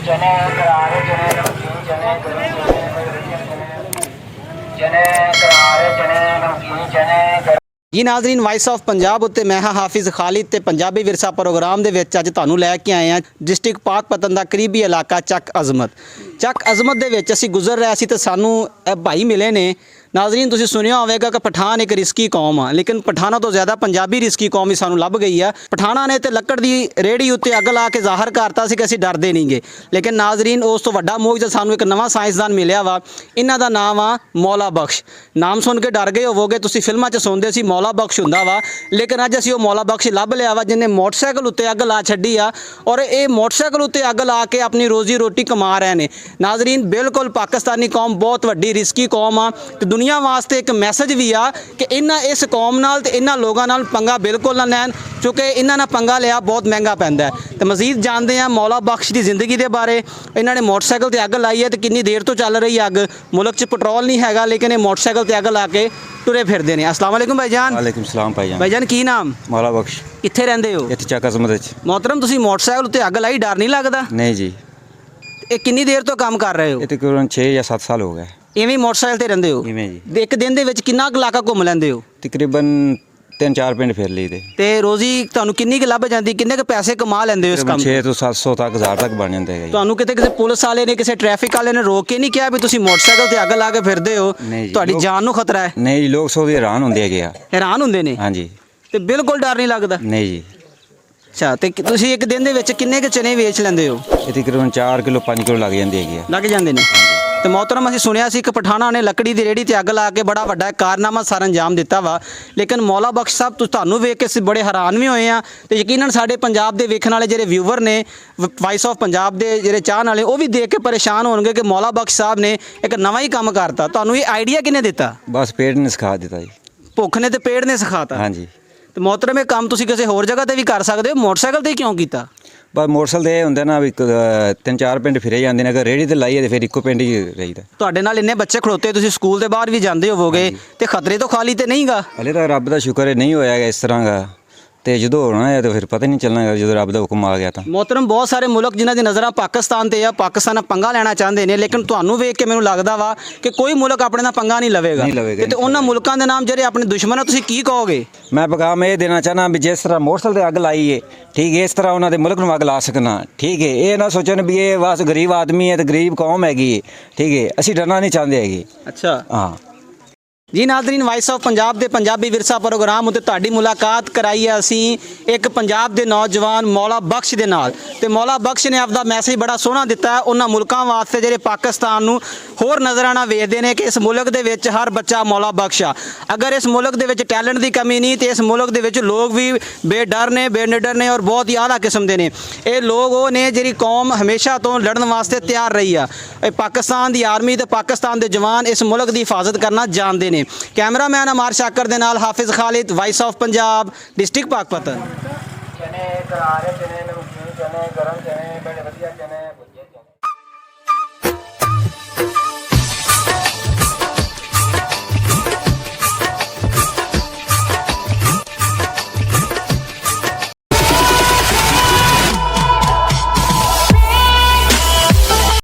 चने करारे चने नमकीन चने गरम चने चने करारे चने नमकीन चने। जी नाज़रीन, वाइस ऑफ पंजाब उत्ते मैं हाँ हाफिज़ खालिद ते पंजाबी विरसा प्रोग्राम दे विच अज तुहानूं लैके आए हैं डिस्ट्रिक्ट पाकपतन दा करीबी इलाका ਚੱਕ अज़मत दे विच असीं गुजर रहे सी ते सानूं भाई मिले ने। नाज़रीन तुसीं सुनिया होवेगा कि पठान एक रिस्की कौम आ, लेकिन पठाना तो ज़्यादा पंजाबी रिस्की कौम ही सानूं लभ गई है। पठाना ने तो लक्कड़ दी रेहड़ी उत्ते अग ला के ज़ाहिर करता सी कि असीं डरदे नहीं गे, लेकिन नाज़रीन उस तो वड्डा मोइज़ा सानूं एक नवां साइंसदान मिलिया वा। इन्हां दा नाम आ मौला बख्श। नाम सुन के डर गए होवोगे, तुसीं फिल्मां 'च सुनदे सी मौला बख्श हुंदा वा, लेकिन अज असीं वो मौला बख्श लभ लिया वा जिन्हें मोटरसाइकिल उत्ते अग ला छड्डी आ और ये मोटरसाइकिल उत्ते अग ला के अपनी रोजी रोटी कमा रहे हैं। नाज़रीन बिल्कुल पाकिस्तानी कौम बहुत वड्डी रिस्की कौम आ ते दुनिया वास्ते एक मैसेज भी आ कि इन्हां इस कौम नाल ते इन्हां लोगों नाल पंगा बिल्कुल ना लैन, क्योंकि इन्हां नाल पंगा लिया बहुत महंगा पैंदा है। तो मजीद जानते हैं मौला बख्श की ज़िंदगी के बारे। इन्होंने मोटरसाइकिल ते अग लाई है तो कितनी देर तो चल रही है अग। मुल्क च पेट्रोल नहीं हैगा, लेकिन ये मोटरसाइकिल ते अग ला के तुरे फिरते हैं। अस्सलाम वालेकुम भाईजान। वालेकुम सलाम भाईजान। भाईजान की नाम? मौला बख्श। कित्थे रहिंदे हो? इत्थे ਚੱਕ ਅਜ਼ਮਤ ਵਿੱਚ। मोहतरम तुसीं मोटरसाइकिल ते अग लाई, डर नहीं लगता? नहीं जी, ये कितनी देर तो काम कर रहे हो? ਇਹ ਤਕਰੀਬਨ 6 ਜਾਂ 7 ਸਾਲ ਹੋ ਗਏ। इवें मोटरसाइकिल ते रहिंदे हो? ਇਵੇਂ ਜੀ, ਤੇ ਇੱਕ ਦਿਨ ਦੇ ਵਿੱਚ ਕਿੰਨਾ ਕੁ ਇਲਾਕਾ ਘੁੰਮ ਲੈਂਦੇ ਹੋ? ਤਕਰੀਬਨ 3-4 ਪਿੰਡ ਫਿਰ ਲਈਦੇ। ਤੇ ਰੋਜ਼ੀ ਤੁਹਾਨੂੰ ਕਿੰਨੀ ਕੁ ਲੱਭ ਜਾਂਦੀ, ਕਿੰਨੇ ਕੁ ਪੈਸੇ ਕਮਾ ਲੈਂਦੇ ਹੋ ਇਸ ਕੰਮ 6 ਤੋਂ 700 ਤੱਕ 1000 ਤੱਕ ਬਣ ਜਾਂਦੇ ਹੈਗੇ ਜੀ। ਤੁਹਾਨੂੰ ਕਿਤੇ ਕਿਸੇ ਪੁਲਿਸ ਵਾਲੇ ਨੇ ਕਿਸੇ ਟ੍ਰੈਫਿਕ ਵਾਲੇ ਨੇ ਰੋਕ ਕੇ ਨਹੀਂ ਕਿਹਾ ਵੀ ਤੁਸੀਂ ਮੋਟਰਸਾਈਕਲ ਤੇ ਅੱਗ ਲਾ ਕੇ ਫਿਰਦੇ ਹੋ, ਨਹੀਂ ਜੀ, ਤੁਹਾਡੀ ਲੋਕ- ਜਾਨ ਨੂੰ ਖਤਰਾ ਹੈ? ਨਹੀਂ ਜੀ, ਲੋਕ ਸੋਚਦੇ ਹੈਰਾਨ ਹੁੰਦੇ ਹੈਗੇ ਆ। ਹੈਰਾਨ ਹੁੰਦੇ ਨੇ? ਹਾਂਜੀ। ਤੇ ਬਿਲਕੁਲ ਡਰ ਨਹੀਂ ਲੱਗਦਾ? ਨਹੀਂ ਜੀ, ਅੱਛਾ, ਤੇ ਤੁਸੀਂ ਇੱਕ ਦਿਨ ਦੇ ਵਿੱਚ ਕਿੰਨੇ ਕੁ ਚਨੇ ਵੇਚ ਲੈਂਦੇ ਹੋ? ਇਹ ਤਕਰੀਬਨ 4 ਕਿਲੋ 5 ਕਿਲੋ ਲੱਗ ਜਾਂਦੇ ਹੈਗੇ ਆ। ਲੱਗ ਜਾਂਦੇ ਨੇ। ਤੇ ਮੋਹਤਰਮ ਅਸੀਂ ਸੁਣਿਆ ਸੀ ਕਿ ਪਠਾਣਾ ਨੇ ਲੱਕੜੀ ਦੀ ਰੇਹੜੀ ਤੇ ਅੱਗ ਲਾ ਕੇ ਬੜਾ ਵੱਡਾ ਕਾਰਨਾਮਾ ਸਰ ਅੰਜਾਮ ਦਿੱਤਾ ਵਾ, ਲੇਕਿਨ ਮੌਲਾ ਬਖਸ਼ ਸਾਹਿਬ ਤੁਹਾਨੂੰ ਵੇਖ ਕੇ ਅਸੀਂ ਬੜੇ ਹੈਰਾਨ ਵੀ ਹੋਏ ਆ ਤੇ ਯਕੀਨਨ ਸਾਡੇ ਪੰਜਾਬ ਦੇ ਵੇਖਣ ਵਾਲੇ ਜਿਹੜੇ ਵਿਊਵਰ ਨੇ, ਵਾਇਸ ਆਫ ਪੰਜਾਬ ਦੇ ਜਿਹੜੇ ਚਾਹਣ ਵਾਲੇ, ਉਹ ਵੀ ਦੇਖ ਕੇ ਪਰੇਸ਼ਾਨ ਹੋਣਗੇ ਕਿ ਮੌਲਾ ਬਖਸ਼ ਸਾਹਿਬ ਨੇ ਇੱਕ ਨਵਾਂ ਹੀ ਕੰਮ ਕਰਤਾ। ਤੁਹਾਨੂੰ ਇਹ ਆਈਡੀਆ ਕਿਹਨੇ ਦਿੱਤਾ? ਬਸ ਪੇਟ ਨੇ ਸਿਖਾ ਦਿੱਤਾ ਜੀ। ਭੁੱਖ ਨੇ ਤੇ ਪੇੜ ਨੇ ਸਿਖਾਤਾ? ਹਾਂਜੀ। ਤੇ ਮੋਹਤਰਮ ਇਹ ਕੰਮ ਤੁਸੀਂ ਕਿਸੇ ਹੋਰ ਜਗ੍ਹਾ ਤੇ ਵੀ ਕਰ ਸਕਦੇ ਹੋ, ਮੋਟਰਸਾਈਕਲ ਤੇ ਕਿਉਂ ਕੀਤਾ? ਬਸ ਮੋਟਰਸਾਈਕਲ ਤੇ ਇਹ ਹੁੰਦਾ ਨਾ ਵੀ 3-4 ਪਿੰਡ ਫਿਰੇ ਜਾਂਦੇ ਨੇ, ਅਗਰ ਰੇਹੜੀ ਤੇ ਲਾਈਏ ਤੇ ਫਿਰ ਇੱਕੋ ਪਿੰਡ ਹੀ ਰਹੀਦਾ। ਤੁਹਾਡੇ ਨਾਲ ਇੰਨੇ ਬੱਚੇ ਖੜੋਤੇ, ਤੁਸੀਂ ਸਕੂਲ ਦੇ ਬਾਹਰ ਵੀ ਜਾਂਦੇ ਹੋਵੋਗੇ, ਤੇ ਖਤਰੇ ਤੋਂ ਖਾਲੀ ਤੇ ਨਹੀਂਗਾ? ਹਲੇ ਤਾਂ ਰੱਬ ਦਾ ਸ਼ੁਕਰ ਹੈ ਨਹੀਂ ਹੋਇਆ ਹੈਗਾ ਇਸ ਤਰ੍ਹਾਂ ਦਾ, ਤੇ ਜਦੋਂ ਹੋਣਾ ਹੈ ਤਾਂ ਫਿਰ ਪਤਾ ਨਹੀਂ ਚੱਲਣਾ ਹੈਗਾ, ਜਦੋਂ ਰੱਬ ਦਾ ਹੁਕਮ ਆ ਗਿਆ ਤਾਂ। मोहतरम बहुत सारे मुल्क जिन्हों की नज़र पाकिस्तान ते पाकिस्तान पंगा लेना चाहते हैं, लेकिन ਤੁਹਾਨੂੰ ਵੇਖ ਕੇ ਮੈਨੂੰ ਲੱਗਦਾ ਵਾ ਕਿ ਕੋਈ ਮੁਲਕ ਆਪਣੇ ਨਾਲ ਪੰਗਾ ਨਹੀਂ ਲਵੇਗਾ। ਤੇ ਉਹਨਾਂ ਮੁਲਕਾਂ ਦੇ ਨਾਮ ਜਿਹੜੇ ਆਪਣੇ ਦੁਸ਼ਮਣ ਆ, ਤੁਸੀਂ ਕੀ ਕਹੋਗੇ? ਮੈਂ ਪੈਗਾਮ ਇਹ ਦੇਣਾ ਚਾਹਨਾ ਵੀ ਜਿਸ ਤਰ੍ਹਾਂ ਮੋਟਰਸਾਈਕਲ ਤੇ ਅੱਗ ਲਾਈ ਹੈ, ਠੀਕ ਹੈ, ਇਸ ਤਰ੍ਹਾਂ ਉਹਨਾਂ ਦੇ ਮੁਲਕ ਨੂੰ ਅੱਗ ਲਾ ਸਕਣਾ, ਠੀਕ ਹੈ। ਇਹ ਨਾ ਸੋਚਣ ਵੀ ਇਹ ਬਸ ਗਰੀਬ ਆਦਮੀ ਹੈ ਤੇ ਗਰੀਬ ਕੌਮ ਹੈਗੀ ਹੈ, ਠੀਕ ਹੈ। ਅਸੀਂ ਡਰਨਾ ਨਹੀਂ ਚਾਹੁੰਦੇ ਹੈਗੇ। ਅੱਛਾ ਹਾਂ जी नाज़रीन, वाइस ऑफ पंजाब के पंजाबी विरसा प्रोग्राम उत्ते तुहाडी मुलाकात कराई है असी एक पंजाब के नौजवान मौला बख्श दे नाल। ते मौला बख्श ने आपदा मैसेज बड़ा सोहना दिता है उन्हां मुल्कां वास्ते जिहड़े पाकिस्तान नूं होर नज़राना वेखदे ने कि इस मुल्क दे विच हर बच्चा मौला बख्श आ। अगर इस मुल्क दे विच टैलेंट की कमी नहीं तो इस मुल्क दे विच लोग भी बेडर ने, बेनिडर ने और बहुत ही आला किस्म के ने। ये लोग वो ने जिहड़ी कौम हमेशा तो लड़न वास्ते तैयार रही है। पाकिस्तान की आर्मी ते पाकिस्तान के जवान इस मुल्क की हिफाजत करना जानते हैं। कैमरामैन अमार शाकर दे नाल हाफिज़ Khalid, vice of Punjab, district Pakpattan. चने करारे चने नमकीन चने गरम चने बड़े वधिया चने।